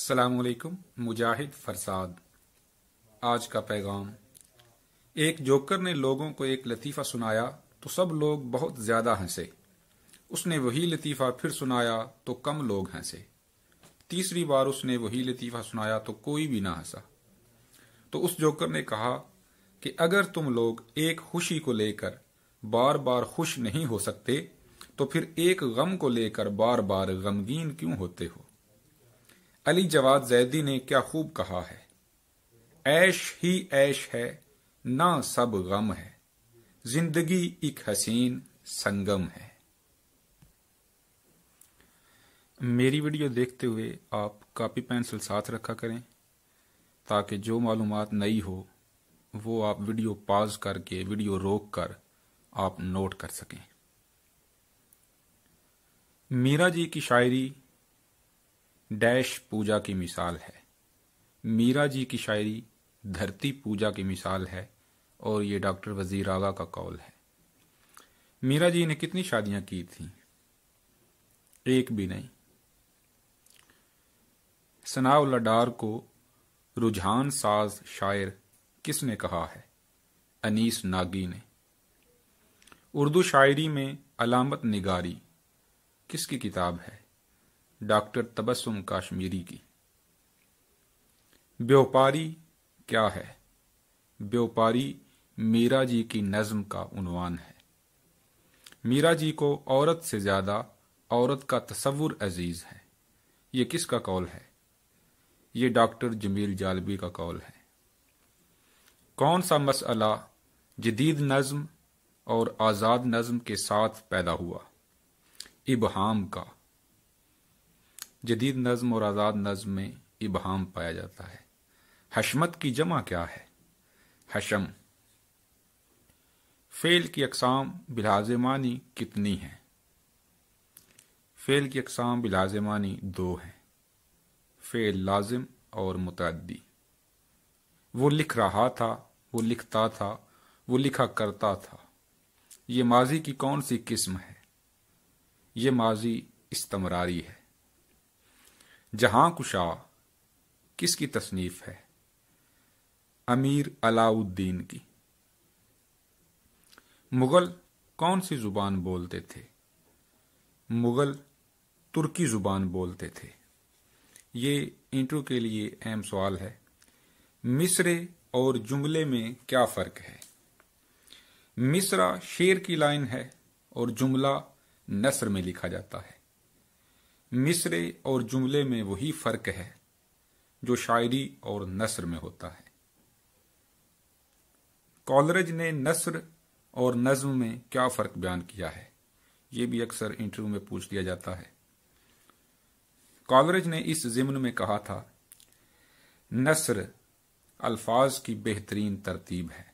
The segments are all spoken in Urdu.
السلام علیکم۔ مجاہد فرساد۔ آج کا پیغام۔ ایک جوکر نے لوگوں کو ایک لطیفہ سنایا تو سب لوگ بہت زیادہ ہنسے۔ اس نے وہی لطیفہ پھر سنایا تو کم لوگ ہنسے۔ تیسری بار اس نے وہی لطیفہ سنایا تو کوئی بھی نہ ہنسا۔ تو اس جوکر نے کہا کہ اگر تم لوگ ایک خوشی کو لے کر بار بار خوش نہیں ہو سکتے تو پھر ایک غم کو لے کر بار بار غمگین کیوں ہوتے ہو؟ علی جواد زیدی نے کیا خوب کہا ہے، عیش ہی عیش ہے نہ سب غم ہے، زندگی ایک حسین سنگم ہے۔ میری ویڈیو دیکھتے ہوئے آپ کاپی پینسل ساتھ رکھا کریں تاکہ جو معلومات نئی ہو وہ آپ ویڈیو پاز کر کے ویڈیو روک کر آپ نوٹ کر سکیں۔ میرا جی کی شاعری ڈیش پوجا کی مثال ہے۔ میرا جی کی شاعری دھرتی پوجا کی مثال ہے اور یہ ڈاکٹر وزیر آغا کا قول ہے۔ میرا جی نے کتنی شادیاں کی تھیں؟ ایک بھی نہیں۔ ثناء اللہ ڈار کو رجحان ساز شاعر کس نے کہا ہے؟ انیس ناگی نے۔ اردو شاعری میں علامت نگاری کس کی کتاب ہے؟ ڈاکٹر تبسم کاشمیری کی۔ بیوپاری کیا ہے؟ بیوپاری میرا جی کی نظم کا عنوان ہے۔ میرا جی کو عورت سے زیادہ عورت کا تصور عزیز ہے۔ یہ کس کا قول ہے؟ یہ ڈاکٹر جمیل جالبی کا قول ہے۔ کون سا مسئلہ جدید نظم اور آزاد نظم کے ساتھ پیدا ہوا؟ ابہام کا۔ جدید نظم اور آزاد نظم میں ابہام پایا جاتا ہے۔ حشمت کی جمع کیا ہے؟ حشم۔ فعل کی اقسام بلحاظ معنی کتنی ہیں؟ فعل کی اقسام بلحاظ معنی دو ہیں، فعل لازم اور متعدی۔ وہ لکھ رہا تھا، وہ لکھتا تھا، وہ لکھا کرتا تھا۔ یہ ماضی کی کون سی قسم ہے؟ یہ ماضی استمراری ہے۔ جہاں کشا کس کی تصنیف ہے؟ امیر علاء الدین کی۔ مغل کون سی زبان بولتے تھے؟ مغل ترکی زبان بولتے تھے۔ یہ انٹرو کے لیے اہم سوال ہے۔ مصرع اور جملے میں کیا فرق ہے؟ مصرع شعر کی لائن ہے اور جملہ نثر میں لکھا جاتا ہے۔ مصرع اور جملے میں وہی فرق ہے جو شاعری اور نثر میں ہوتا ہے۔ کالرج نے نثر اور نظم میں کیا فرق بیان کیا ہے؟ یہ بھی اکثر انٹرویو میں پوچھ لیا جاتا ہے۔ کالرج نے اس ضمن میں کہا تھا، نثر الفاظ کی بہترین ترتیب ہے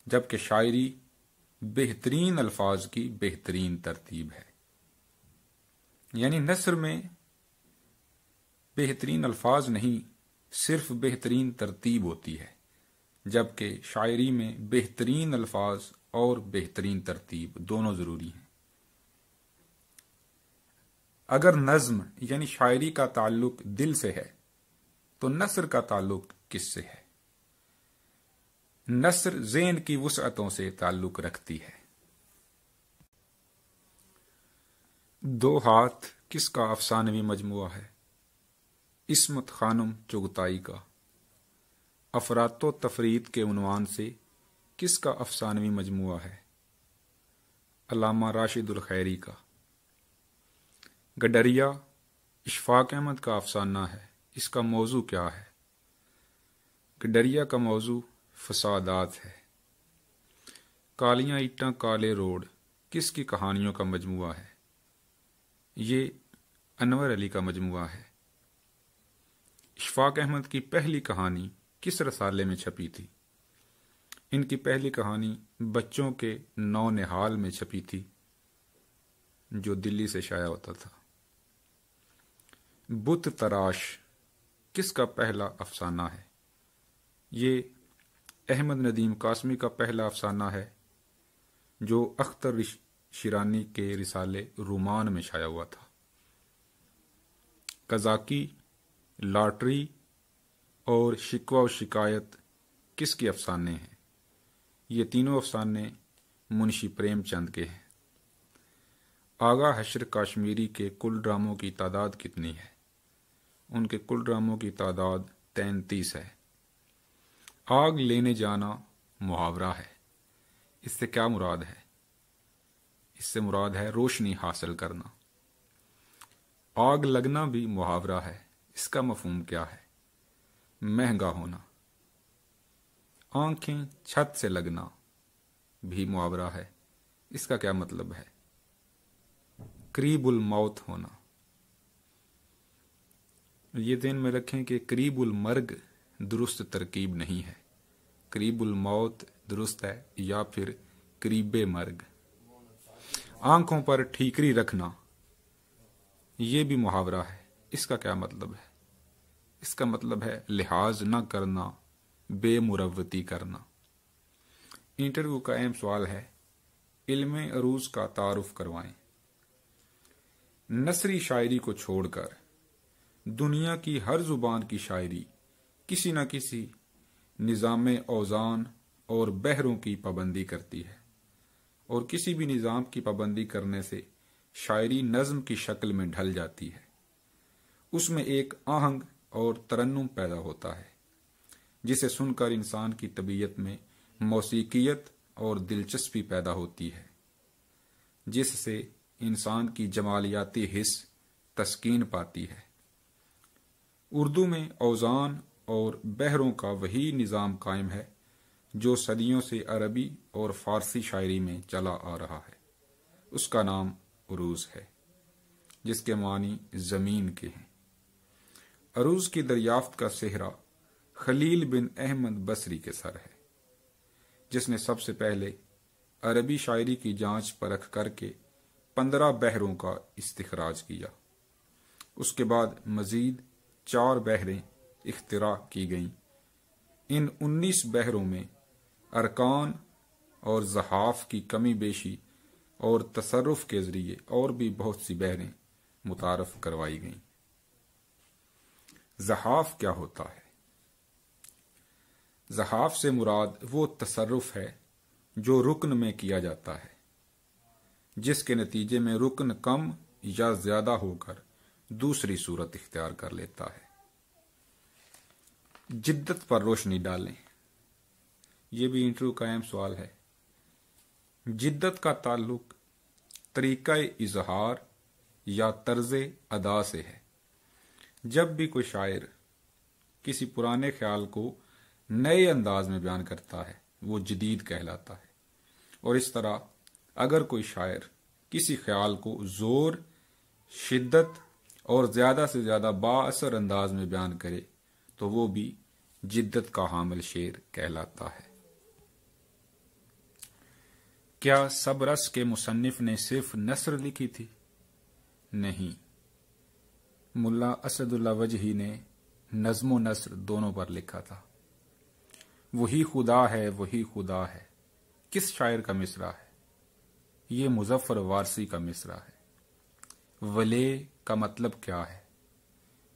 جبکہ شاعری بہترین الفاظ کی بہترین ترتیب ہے۔ یعنی نثر میں بہترین الفاظ نہیں، صرف بہترین ترتیب ہوتی ہے، جبکہ شاعری میں بہترین الفاظ اور بہترین ترتیب دونوں ضروری ہیں۔ اگر نظم یعنی شاعری کا تعلق دل سے ہے تو نثر کا تعلق کس سے ہے؟ نثر ذہن کی وسعتوں سے تعلق رکھتی ہے۔ دو ہاتھ کس کا افسانوی مجموعہ ہے؟ عصمت خانم چغتائی کا۔ افراط و تفرید کے عنوان سے کس کا افسانوی مجموعہ ہے؟ علامہ راشد الخیری کا۔ گڈریا اشفاق احمد کا افسانہ ہے، اس کا موضوع کیا ہے؟ گڈریا کا موضوع فسادات ہے۔ کالیاں اٹاں کالے روڈ کس کی کہانیوں کا مجموعہ ہے؟ یہ انور علی کا مجموعہ ہے۔ اشفاق احمد کی پہلی کہانی کس رسالے میں چھپی تھی؟ ان کی پہلی کہانی بچوں کے نو نہال میں چھپی تھی جو دلی سے شائع ہوتا تھا۔ بت تراش کس کا پہلا افسانہ ہے؟ یہ احمد ندیم قاسمی کا پہلا افسانہ ہے جو اختر شیرانی کے رسالے رومان میں شائع ہوا تھا۔ قزاقی لاٹری اور شکوہ و شکایت کس کے افسانے ہیں؟ یہ تینوں افسانے منشی پریم چند کے ہیں۔ آغا حشر کاشمیری کے کل ڈراموں کی تعداد کتنی ہے؟ ان کے کل ڈراموں کی تعداد 33 ہے۔ آگ لینے جانا محاورہ ہے۔ اس سے کیا مراد ہے؟ اس سے مراد ہے روشنی حاصل کرنا۔ آگ لگنا بھی محاورہ ہے۔ اس کا مفہوم کیا ہے؟ مہنگا ہونا۔ آنکھیں چھت سے لگنا بھی محاورہ ہے۔ اس کا کیا مطلب ہے؟ قریب الموت ہونا۔ یہ ذہن میں رکھیں کہ قریب المرگ درست ترکیب نہیں ہے۔ قریب الموت درست ہے یا پھر قریب مرگ۔ آنکھوں پر ٹھیکری رکھنا یہ بھی محاورہ ہے۔ اس کا کیا مطلب ہے؟ اس کا مطلب ہے لحاظ نہ کرنا، بے مروتی کرنا۔ انٹرویو کا اہم سوال ہے، علم عروض کا تعارف کروائیں۔ نثری شاعری کو چھوڑ کر دنیا کی ہر زبان کی شاعری کسی نہ کسی نظام اوزان اور بحروں کی پابندی کرتی ہے، اور کسی بھی نظام کی پابندی کرنے سے شاعری نظم کی شکل میں ڈھل جاتی ہے۔ اس میں ایک آہنگ اور ترنم پیدا ہوتا ہے جسے سن کر انسان کی طبیعت میں موسیقیت اور دلچسپی پیدا ہوتی ہے، جس سے انسان کی جمالیاتی حس تسکین پاتی ہے۔ اردو میں اوزان اور بحروں کا وہی نظام قائم ہے جو صدیوں سے عربی اور فارسی شاعری میں چلا آ رہا ہے۔ اس کا نام عروض ہے، جس کے معنی زمین کے ہیں۔ عروض کی دریافت کا سہرا خلیل بن احمد بصری کے سر ہے، جس نے سب سے پہلے عربی شاعری کی جانچ پرکھ کر کے 15 بحروں کا استخراج کیا۔ اس کے بعد مزید 4 بحریں اختراع کی گئیں۔ ان 19 بحروں میں ارکان اور زحاف کی کمی بیشی اور تصرف کے ذریعے اور بھی بہت سی بحریں متعارف کروائی گئیں۔ زحاف کیا ہوتا ہے؟ زحاف سے مراد وہ تصرف ہے جو رکن میں کیا جاتا ہے، جس کے نتیجے میں رکن کم یا زیادہ ہو کر دوسری صورت اختیار کر لیتا ہے۔ جدت پر روشنی ڈالیں۔ یہ بھی انٹرویو کا اہم سوال ہے۔ جدت کا تعلق طریقہ اظہار یا طرز ادا سے ہے۔ جب بھی کوئی شاعر کسی پرانے خیال کو نئے انداز میں بیان کرتا ہے وہ جدید کہلاتا ہے، اور اس طرح اگر کوئی شاعر کسی خیال کو زور، شدت اور زیادہ سے زیادہ با اثر انداز میں بیان کرے تو وہ بھی جدت کا حامل شعر کہلاتا ہے۔ کیا سب رس کے مصنف نے صرف نثر لکھی تھی؟ نہیں، ملا اسد اللہ وجہی نے نظم و نثر دونوں پر لکھا تھا۔ وہی خدا ہے، وہی خدا ہے کس شاعر کا مصرع ہے؟ یہ مظفر وارثی کا مصرع ہے۔ ولے کا مطلب کیا ہے؟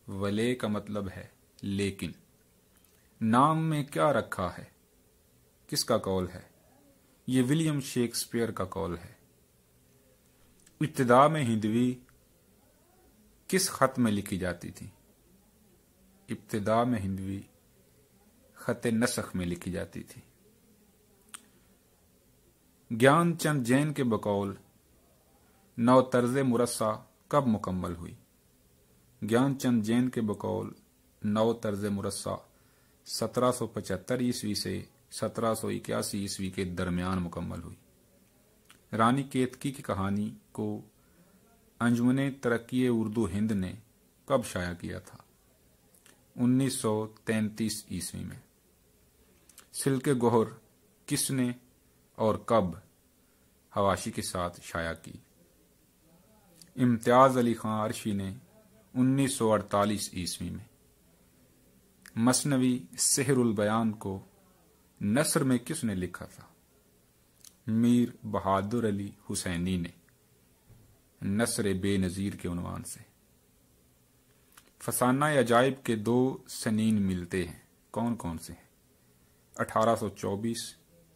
ولے کا مطلب ہے لیکن۔ نام میں کیا رکھا ہے؟ کس کا قول ہے؟ یہ ولیم شیکسپیئر کا قول ہے۔ ابتدا میں ہندوی کس خط میں لکھی جاتی تھی؟ ابتدا میں ہندوی خط نسخ میں لکھی جاتی تھی۔ گیان چند جین کے بقول نو طرز مرصع کب مکمل ہوئی؟ گیان چند جین کے بقول نو طرز مرصع 1775 عیسوی سے 1781 عیسوی کے درمیان مکمل ہوئی۔ رانی کیتکی کی کہانی کو انجمن ترقی اردو ہند نے کب شائع کیا تھا؟ 1933 عیسوی میں۔ سلک گوہر کس نے اور کب حواشی کے ساتھ شائع کی؟ امتیاز علی خان عرشی نے 1948 عیسوی میں۔ مثنوی سحر البیان کو نثر میں کس نے لکھا تھا؟ میر بہادر علی حسینی نے، نثر بے نظیر کے عنوان سے۔ فسانہ عجائب کے 2 سنین ملتے ہیں، کون کون سے ہیں؟ 1824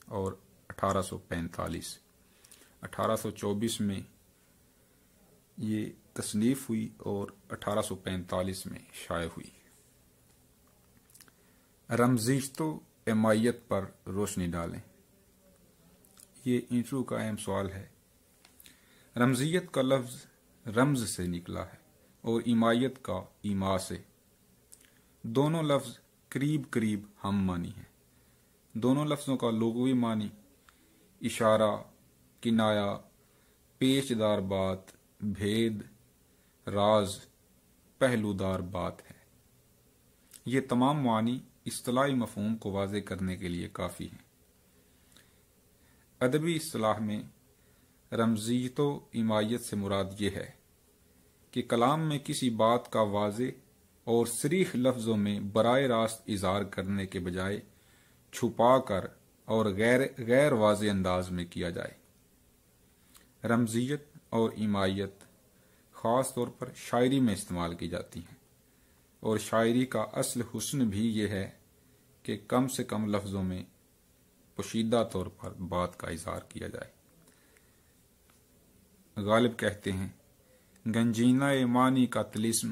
اور 1845۔ 1824 میں یہ تصنیف ہوئی اور 1845 میں شائع ہوئی۔ رمزیت و امائیت پر روشنی ڈالیں۔ یہ انٹرویو کا اہم سوال ہے۔ رمزیت کا لفظ رمز سے نکلا ہے اور امائیت کا ایما سے۔ دونوں لفظ قریب قریب ہم معنی ہیں۔ دونوں لفظوں کا لغوی معنی اشارہ، کنایا، پیچدار بات، بھید، راز، پہلودار بات ہے۔ یہ تمام معانی اصطلاحی مفہوم کو واضح کرنے کے لیے کافی ہیں۔ ادبی اصطلاح میں رمزیت و امائیت سے مراد یہ ہے کہ کلام میں کسی بات کا واضح اور صریح لفظوں میں براہ راست اظہار کرنے کے بجائے چھپا کر اور غیر واضح انداز میں کیا جائے۔ رمزیت اور امائیت خاص طور پر شاعری میں استعمال کی جاتی ہیں، اور شاعری کا اصل حسن بھی یہ ہے کہ کم سے کم لفظوں میں پوشیدہ طور پر بات کا اظہار کیا جائے۔ غالب کہتے ہیں، گنجینہ معنی کا طلسم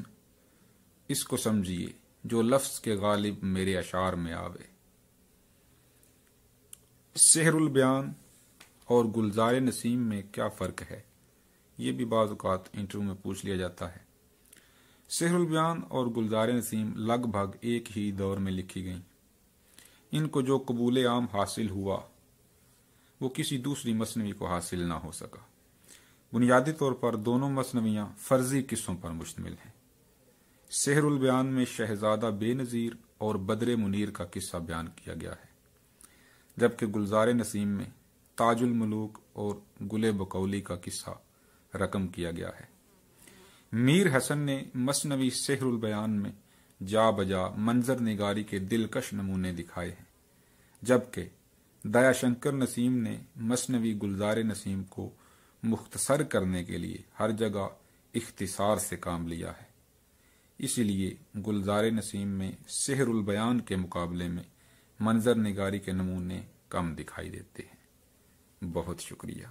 اس کو سمجھیے جو لفظ کے غالب میرے اشعار میں آوے۔ سحر البیان اور گلزار نسیم میں کیا فرق ہے؟ یہ بھی بعض اوقات انٹرویو میں پوچھ لیا جاتا ہے۔ سحر البیان اور گلزار نسیم لگ بھگ ایک ہی دور میں لکھی گئیں۔ ان کو جو قبول عام حاصل ہوا وہ کسی دوسری مثنوی کو حاصل نہ ہو سکا۔ بنیادی طور پر دونوں مثنویاں فرضی قصوں پر مشتمل ہیں۔ سحر البیان میں شہزادہ بے نظیر اور بدر منیر کا قصہ بیان کیا گیا ہے، جبکہ گلزار نسیم میں تاج الملوک اور گل بقولی کا قصہ رقم کیا گیا ہے۔ میر حسن نے مثنوی سحر البیان میں جا بجا منظر نگاری کے دلکش نمونے دکھائے ہیں، جبکہ دیا شنکر نسیم نے مثنوی گلزار نسیم کو مختصر کرنے کے لیے ہر جگہ اختصار سے کام لیا ہے۔ اسی لیے گلزار نسیم میں سحر البیان کے مقابلے میں منظر نگاری کے نمونے کم دکھائی دیتے ہیں۔ بہت شکریہ۔